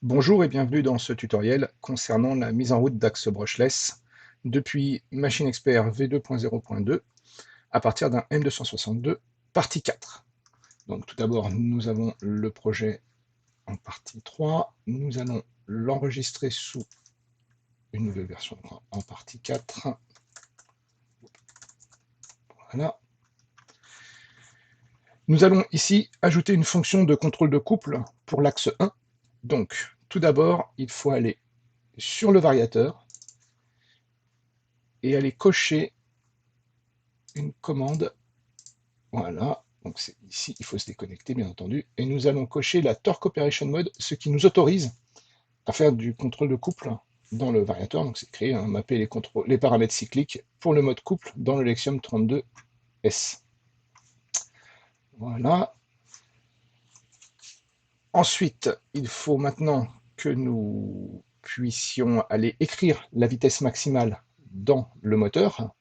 Bonjour et bienvenue dans ce tutoriel concernant la mise en route d'Axe brushless depuis Machine Expert V2.0.2 à partir d'un M262 partie 4. Donc tout d'abord, nous avons le projet en partie 3. Nous allons l'enregistrer sous une nouvelle version en partie 4. Voilà. Nous allons ici ajouter une fonction de contrôle de couple pour l'axe 1. Donc tout d'abord, il faut aller sur le variateur et aller cocher une commande. Voilà, donc c'est ici, il faut se déconnecter bien entendu, et nous allons cocher la Torque Operation Mode, ce qui nous autorise à faire du contrôle de couple dans le variateur, donc c'est créer, mapper les paramètres cycliques pour le mode couple dans le Lexium 32S. Voilà. Ensuite, il faut maintenant que nous puissions aller écrire la vitesse maximale dans le moteur.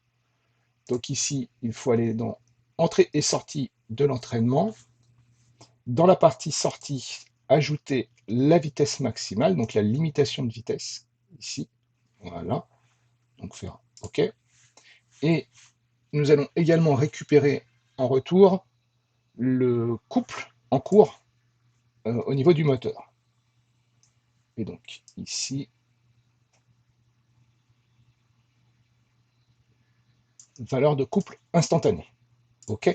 Donc ici, il faut aller dans Entrée et sortie de l'entraînement. Dans la partie sortie, ajouter la vitesse maximale, donc la limitation de vitesse, ici, voilà, donc faire OK. Et nous allons également récupérer en retour le couple en cours au niveau du moteur. Et donc ici, valeur de couple instantanée. OK.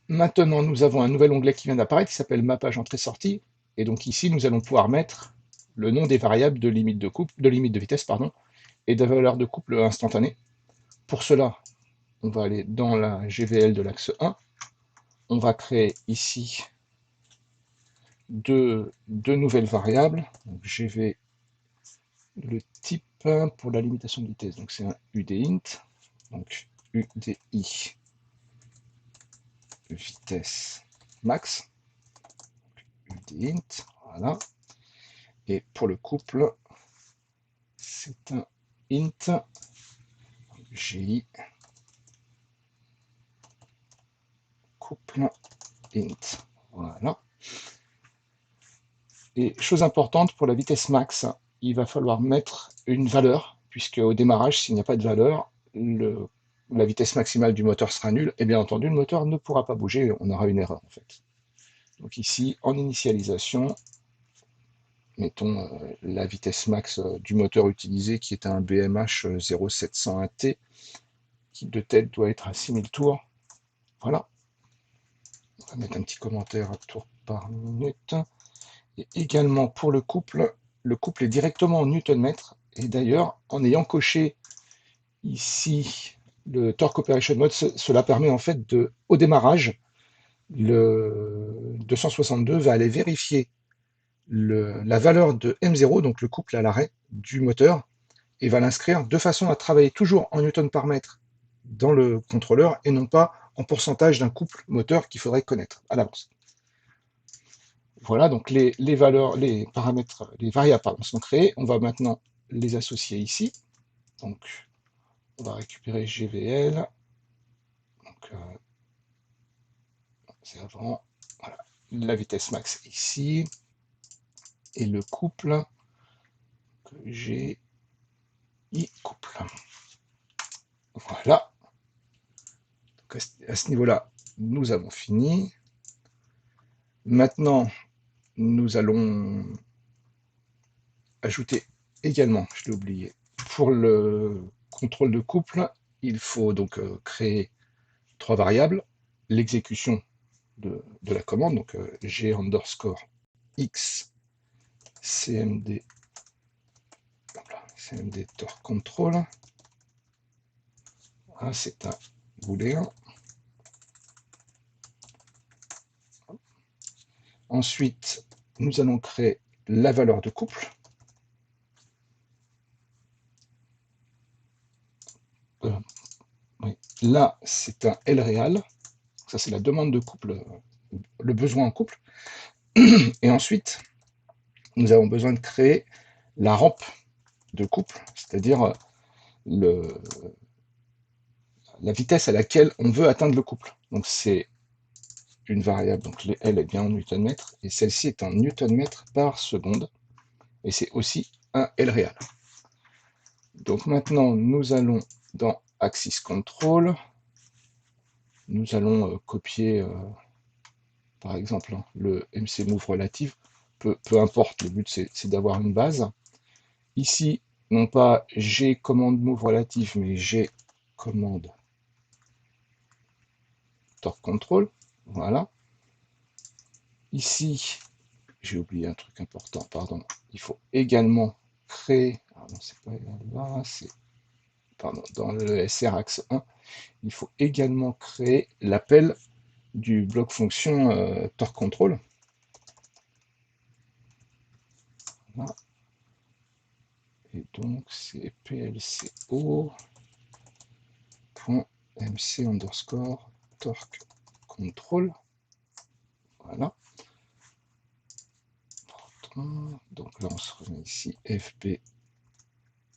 Maintenant, nous avons un nouvel onglet qui vient d'apparaître qui s'appelle Mappage entrée-sortie. Et donc ici, nous allons pouvoir mettre le nom des variables de limite de vitesse, pardon, et de valeur de couple instantanée. Pour cela, on va aller dans la GVL de l'axe 1. On va créer ici deux nouvelles variables. Donc GV, le type pour la limitation de vitesse, donc c'est un UDInt. Donc UDI vitesse max. UDInt, voilà. Et pour le couple, c'est un int GI couple int. Voilà. Et chose importante, pour la vitesse max, il va falloir mettre une valeur, puisque au démarrage, s'il n'y a pas de valeur, la vitesse maximale du moteur sera nulle, et bien entendu, le moteur ne pourra pas bouger, on aura une erreur en fait. Donc ici, en initialisation, mettons la vitesse max du moteur utilisé, qui est un BMH 0701T, qui de tête doit être à 6000 tours. Voilà. On va mettre un petit commentaire à tour par minute. Et également pour le couple est directement en Newton-mètre. Et d'ailleurs, en ayant coché ici le Torque Operation Mode, cela permet en fait au démarrage, le 262 va aller vérifier la valeur de M0, donc le couple à l'arrêt du moteur, et va l'inscrire de façon à travailler toujours en Newton par mètre dans le contrôleur et non pas en pourcentage d'un couple moteur qu'il faudrait connaître à l'avance. Voilà, donc les valeurs, les paramètres, les variables pardon, sont créés. On va maintenant les associer ici. Donc, on va récupérer GVL. Donc, c'est avant. Voilà. La vitesse max ici. Et le couple que j'ai I couple. Voilà. Donc, à ce niveau-là, nous avons fini. Maintenant, nous allons ajouter également, je l'ai oublié, pour le contrôle de couple, il faut donc créer trois variables, l'exécution de la commande, donc g underscore x cmd, cmd torque control, voilà, c'est un booléen. Ensuite, nous allons créer la valeur de couple. Oui. Là, c'est un L réal. Ça, c'est la demande de couple, le besoin en couple. Et ensuite, nous avons besoin de créer la rampe de couple, c'est-à-dire la vitesse à laquelle on veut atteindre le couple. Donc c'est une variable, donc elle est bien en Newton-mètre, et celle-ci est en Newton-mètre par seconde, et c'est aussi un L réel. Donc maintenant, nous allons dans Axis Control, nous allons copier, par exemple, hein, le MC Move relative, peu importe, le but c'est d'avoir une base. Ici, non pas G commande Move relative, mais G commande Torque Control, voilà. Ici, j'ai oublié un truc important, pardon, il faut également créer, ah non, c'est pas là, c'est, pardon, dans le SR axe 1, il faut également créer l'appel du bloc fonction torque control. Voilà. Et donc c'est plco.mc underscore torque control. Voilà. Donc là on se remet ici fb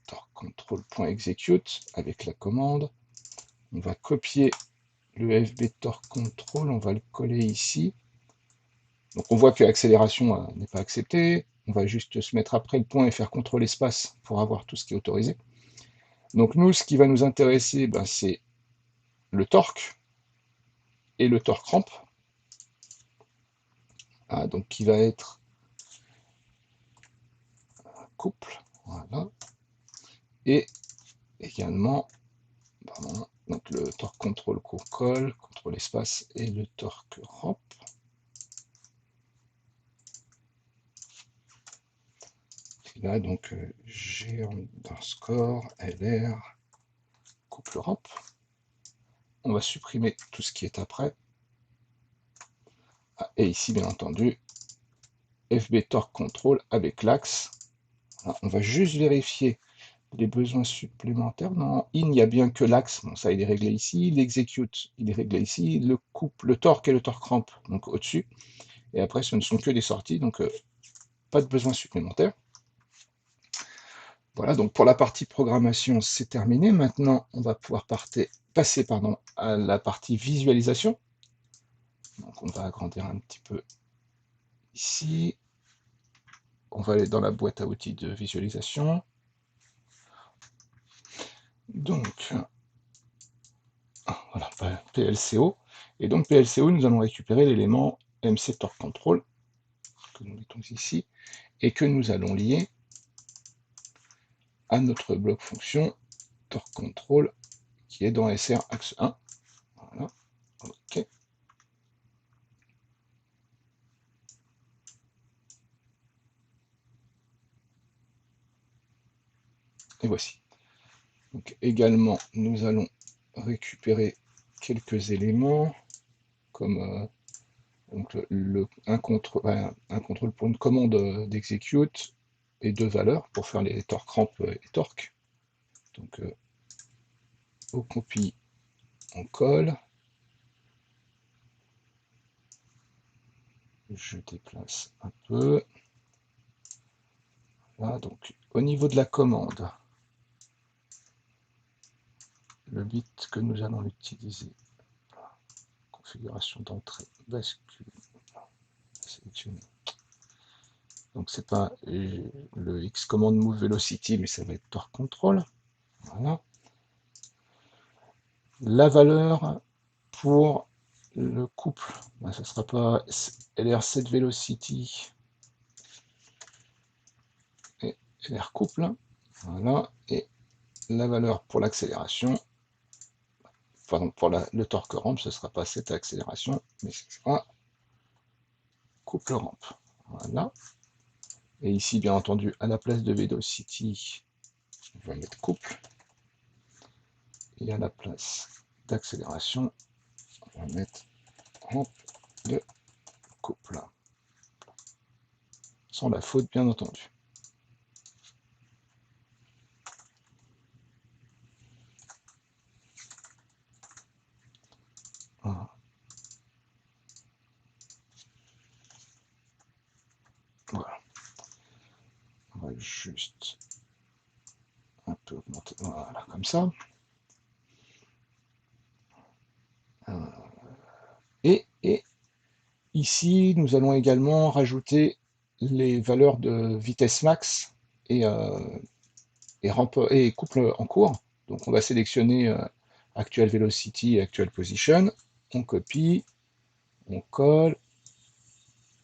torque control.execute avec la commande. On va copier le fb torque control, on va le coller ici. Donc on voit que l'accélération n'est pas acceptée. On va juste se mettre après le point et faire CTRL espace pour avoir tout ce qui est autorisé. Donc nous, ce qui va nous intéresser, ben, c'est le torque et le torque rampe. Ah, donc qui va être un couple, voilà. Et également, pardon, donc le torque contrôle qu'on colle, CTRL espace et le torque rampe. Et là, donc G underscore LR couple rampe. On va supprimer tout ce qui est après. Ah, et ici, bien entendu, FB torque control avec l'axe. On va juste vérifier les besoins supplémentaires. Non, il n'y a bien que l'axe. Bon, ça, il est réglé ici. L'execute, il est réglé ici. Le couple, le torque et le torque rampe, donc au-dessus. Et après, ce ne sont que des sorties, donc pas de besoin supplémentaire. Voilà, donc pour la partie programmation, c'est terminé. Maintenant, on va pouvoir passer à la partie visualisation. Donc, on va agrandir un petit peu ici. On va aller dans la boîte à outils de visualisation. Donc, voilà, PLCO. Et donc, PLCO, nous allons récupérer l'élément MC Torque Control, que nous mettons ici, et que nous allons lier à notre bloc fonction Torque Control, qui est dans SR axe 1. Voilà, OK. Et voici. Donc, également, nous allons récupérer quelques éléments, comme donc un contrôle pour une commande d'execute et deux valeurs pour faire les torque ramp et torque. Donc, on copie, on colle. Je déplace un peu. Voilà, donc au niveau de la commande, le bit que nous allons utiliser, configuration d'entrée, bascule, sélectionner. Donc c'est pas le X command move velocity, mais ça va être torque control. Voilà. La valeur pour le couple, ben, ça ne sera pas LR7 velocity et LR couple. Voilà. Et la valeur pour l'accélération, pardon, pour le torque rampe, ce ne sera pas cette accélération, mais ce sera couple rampe. Voilà. Et ici, bien entendu, à la place de velocity, on va mettre couple. Et à la place d'accélération, on va mettre rampe de couple. Sans la faute, bien entendu. Voilà. Voilà. On va juste un peu augmenter. Voilà, comme ça. Et Ici, nous allons également rajouter les valeurs de vitesse max et, et couple en cours. Donc on va sélectionner Actual Velocity et Actual Position. On copie, on colle,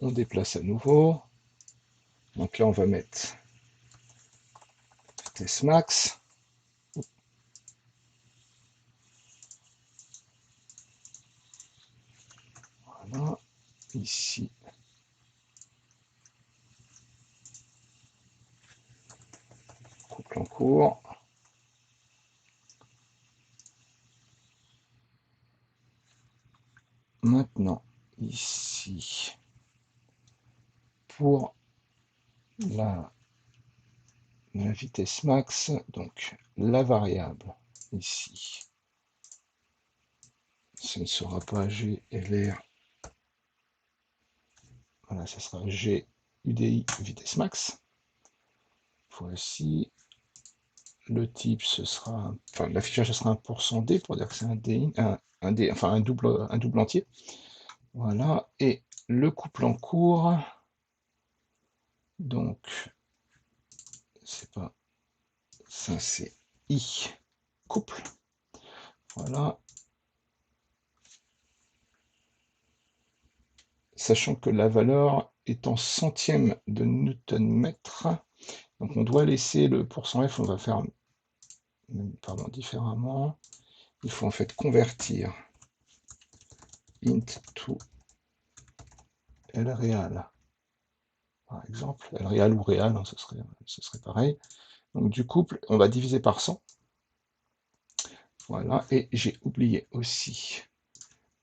on déplace à nouveau. Donc là, on va mettre vitesse max. Voilà, ici. Couple en cours. Maintenant, ici, pour la vitesse max, donc la variable ici, ce ne sera pas GLR, voilà, ce sera G UDI vitesse max. Voici le type, ce sera, enfin l'affichage, ce sera un %D pour dire que c'est un D, un D, enfin un double entier. Voilà, et le couple en cours, donc c'est pas ça, c'est I couple. Voilà. Sachant que la valeur est en centièmes de Newton-mètre. Donc on doit laisser le %F, on va faire pardon, différemment. Il faut en fait convertir int to LReal. Par exemple, LReal ou real, hein, ce serait pareil. Donc du couple, on va diviser par 100. Voilà, et j'ai oublié aussi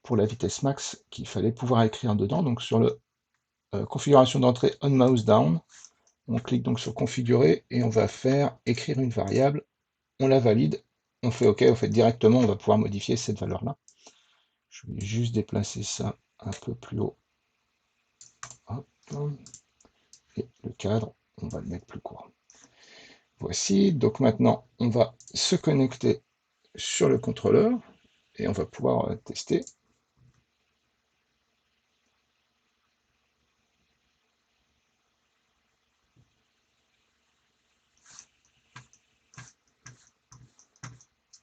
pour la vitesse max qu'il fallait pouvoir écrire dedans. Donc sur le configuration d'entrée on mouse down, on clique donc sur configurer et on va faire écrire une variable, on la valide, on fait OK, en fait directement on va pouvoir modifier cette valeur-là. Je vais juste déplacer ça un peu plus haut. Hop. Et le cadre, on va le mettre plus court. Voici, donc maintenant on va se connecter sur le contrôleur et on va pouvoir tester.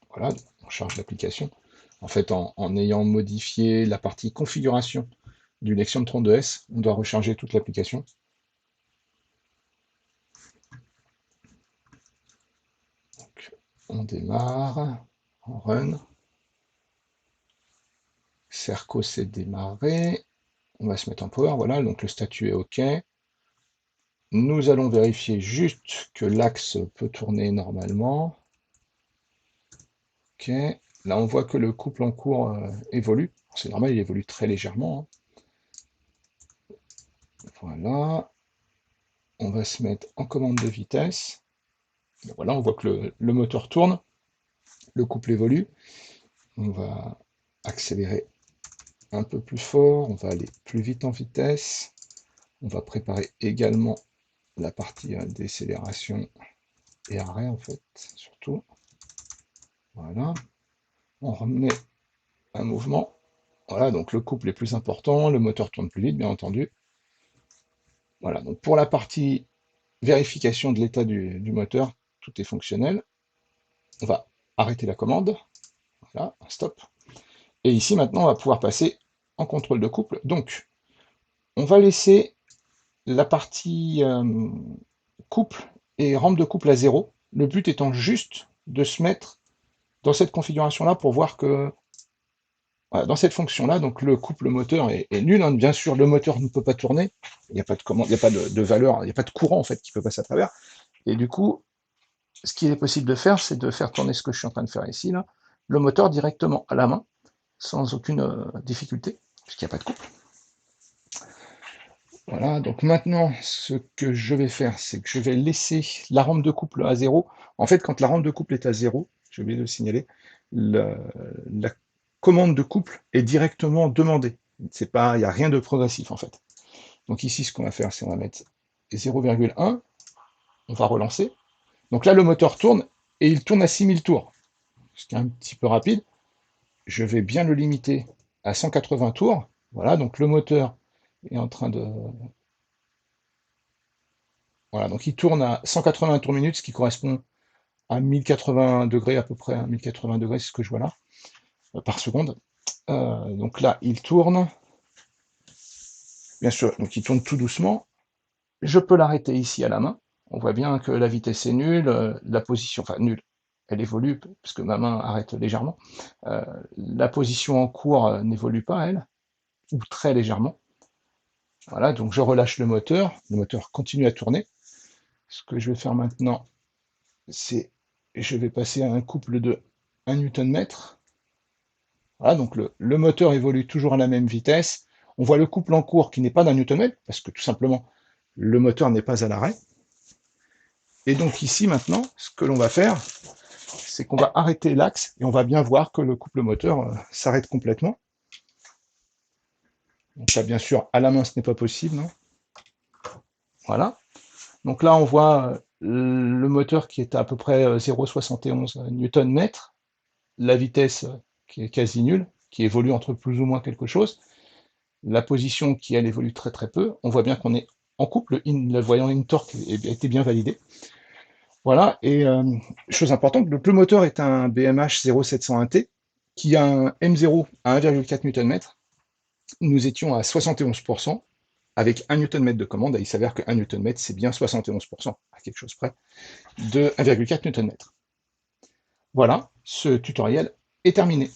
Voilà, on charge l'application. En fait, en ayant modifié la partie configuration du Nexium 32S, on doit recharger toute l'application. Donc, on démarre, on run. Cerco s'est démarré. On va se mettre en power, voilà, donc le statut est OK. Nous allons vérifier juste que l'axe peut tourner normalement. OK. Là, on voit que le couple en cours évolue. C'est normal, il évolue très légèrement. Hein. Voilà. On va se mettre en commande de vitesse. Et voilà, on voit que le moteur tourne. Le couple évolue. On va accélérer un peu plus fort. On va aller plus vite en vitesse. On va préparer également la partie décélération et arrêt, en fait, surtout. Voilà. On remet un mouvement. Voilà, donc le couple est plus important, le moteur tourne plus vite, bien entendu. Voilà, donc pour la partie vérification de l'état du moteur, tout est fonctionnel. On va arrêter la commande. Voilà, stop. Et ici, maintenant, on va pouvoir passer en contrôle de couple. Donc, on va laisser la partie couple et rampe de couple à 0. Le but étant juste de se mettre dans cette configuration-là pour voir que voilà, dans cette fonction-là, donc le couple moteur est nul. Hein. Bien sûr, le moteur ne peut pas tourner. Il n'y a pas de commande, il n'y a pas de valeur, il n'y a pas de courant en fait qui peut passer à travers. Et du coup, ce qu'il est possible de faire, c'est de faire tourner ce que je suis en train de faire ici, là, le moteur directement à la main, sans aucune difficulté, puisqu'il n'y a pas de couple. Voilà, donc maintenant, ce que je vais faire, c'est que je vais laisser la rampe de couple à 0. En fait, quand la rampe de couple est à 0, j'ai oublié de le signaler, la commande de couple est directement demandée. C'est pas, il n'y a rien de progressif en fait. Donc ici, ce qu'on va faire, c'est on va mettre 0,1, on va relancer. Donc là, le moteur tourne et il tourne à 6000 tours, ce qui est un petit peu rapide. Je vais bien le limiter à 180 tours. Voilà, donc le moteur est en train de... Voilà, donc il tourne à 180 tours minutes, ce qui correspond à 1080 degrés à peu près, hein, 1080 degrés, c'est ce que je vois là, par seconde. Donc là, il tourne, bien sûr, donc il tourne tout doucement. Je peux l'arrêter ici à la main. On voit bien que la vitesse est nulle, la position, enfin nulle, elle évolue, parce que ma main arrête légèrement. La position en cours n'évolue pas, elle, ou très légèrement. Voilà, donc je relâche le moteur continue à tourner. Ce que je vais faire maintenant, c'est, je vais passer à un couple de 1 Nm. Voilà, donc le moteur évolue toujours à la même vitesse. On voit le couple en cours qui n'est pas d'un Nm, parce que tout simplement, le moteur n'est pas à l'arrêt. Et donc ici, maintenant, ce que l'on va faire, c'est qu'on va arrêter l'axe, et on va bien voir que le couple moteur s'arrête complètement. Donc là, bien sûr, à la main, ce n'est pas possible, non? Voilà. Donc là, on voit le moteur qui est à peu près 0,71 Nm, la vitesse qui est quasi nulle, qui évolue entre plus ou moins quelque chose, la position qui, elle, évolue très très peu. On voit bien qu'on est en couple, le voyant in torque a été bien validé. Voilà, et chose importante, le moteur est un BMH 0701T qui a un M0 à 1,4 Nm. Nous étions à 71%, avec 1 Nm de commande, et il s'avère que 1 Nm, c'est bien 71%, à quelque chose près, de 1,4 Nm. Voilà, ce tutoriel est terminé.